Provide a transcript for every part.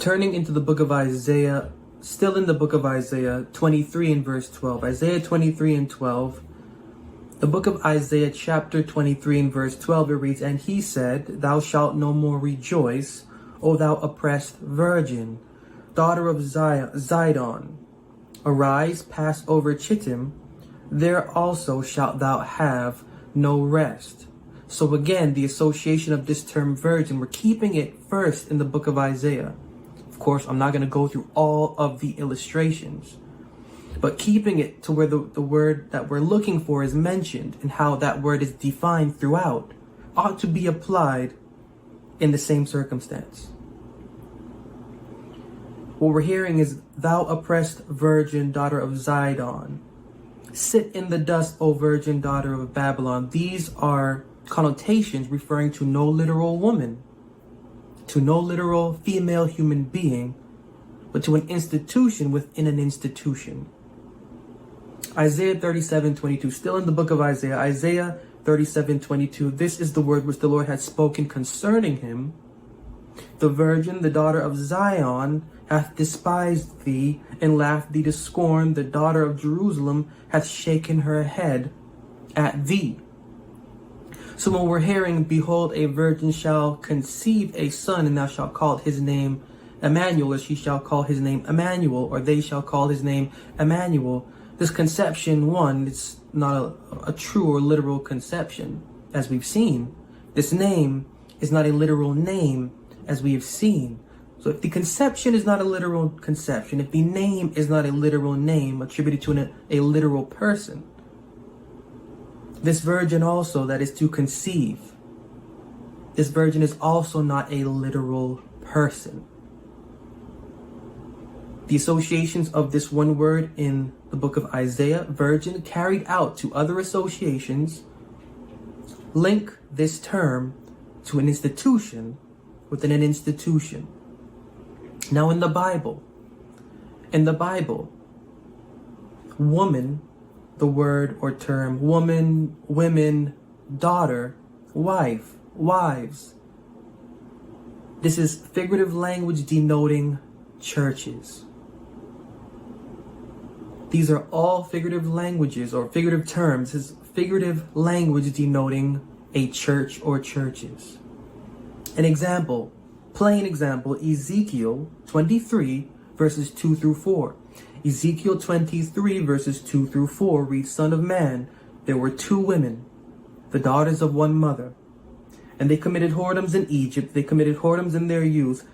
Turning into the book of Isaiah, still in the book of Isaiah 23 and verse 12. Isaiah 23 and 12. The book of Isaiah chapter 23 and verse 12, it reads, "And he said, Thou shalt no more rejoice, O thou oppressed virgin, daughter of Zidon. Arise, pass over Chittim, there also shalt thou have no rest." So again, the association of this term virgin, we're keeping it first in the book of Isaiah. Of course, I'm not going to go through all of the illustrations, but keeping it to where the word that we're looking for is mentioned and how that word is defined throughout ought to be applied in the same circumstance. What we're hearing is, "Thou oppressed virgin, daughter of Zidon. Sit in the dust, O virgin daughter of Babylon." These are connotations referring to no literal woman, to no literal female human being, but to an institution within an institution. Isaiah 37:22, still in the book of Isaiah, Isaiah 37:22, "This is the word which the Lord had spoken concerning him. The virgin, the daughter of Zion, hath despised thee and laughed thee to scorn. The daughter of Jerusalem hath shaken her head at thee." So when we're hearing, "Behold, a virgin shall conceive a son, and thou shalt call his name Emmanuel," or she shall call his name Emmanuel, or they shall call his name Emmanuel, this conception, one, it's not a true or literal conception, as we've seen. This name is not a literal name, as we have seen. So if the conception is not a literal conception, if the name is not a literal name attributed to a literal person, this virgin also that is to conceive, this virgin is also not a literal person. The associations of this one word in the book of Isaiah, virgin, carried out to other associations, link this term to an institution within an institution. Now in the Bible, woman, the word or term, woman, women, daughter, wife, wives. This is figurative language denoting churches. These are all figurative languages or figurative terms. This is figurative language denoting a church or churches. An example, plain example, Ezekiel 23 verses 2 through 4. Ezekiel 23 verses 2 through 4 reads, "Son of man, there were two women, the daughters of one mother, and they committed whoredoms in Egypt. They committed whoredoms in their youth.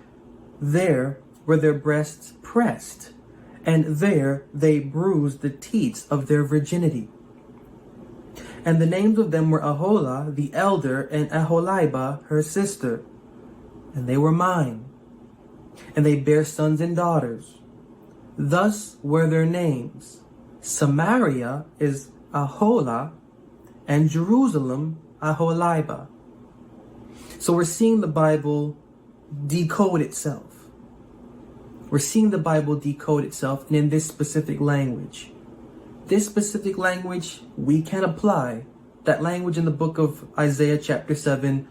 There were their breasts pressed, and there they bruised the teats of their virginity. And the names of them were Aholah the elder and Aholibah her sister, and they were mine. And they bare sons and daughters. Thus were their names. Samaria is Aholah, and Jerusalem Aholibah." So we're seeing the Bible decode itself. We're seeing the Bible decode itself, and in this specific language. This specific language we can apply. That language in the book of Isaiah chapter 7,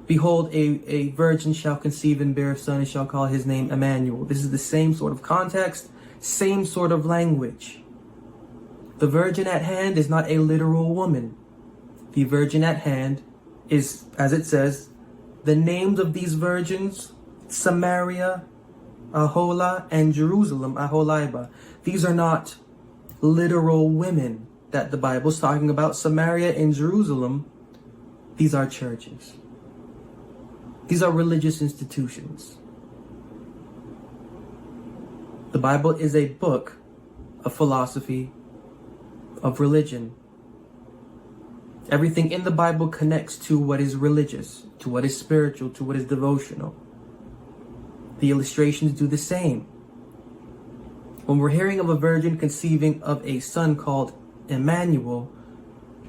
"Behold, a virgin shall conceive and bear a son, and shall call his name Emmanuel." This is the same sort of context, same sort of language. The virgin at hand is not a literal woman. The virgin at hand is, as it says, the names of these virgins, Samaria, Aholah, and Jerusalem, Aholibah. These are not literal women that the Bible's talking about. Samaria and Jerusalem, these are churches. These are religious institutions. The Bible is a book of philosophy, of religion. Everything in the Bible connects to what is religious, to what is spiritual, to what is devotional. The illustrations do the same. When we're hearing of a virgin conceiving of a son called Emmanuel,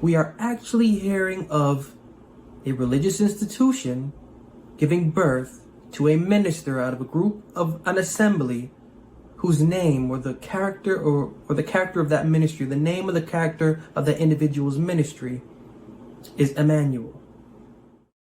we are actually hearing of a religious institution giving birth to a minister out of a group of an assembly whose name or the character or the character of that ministry, the name of the character of that individual's ministry is Emmanuel.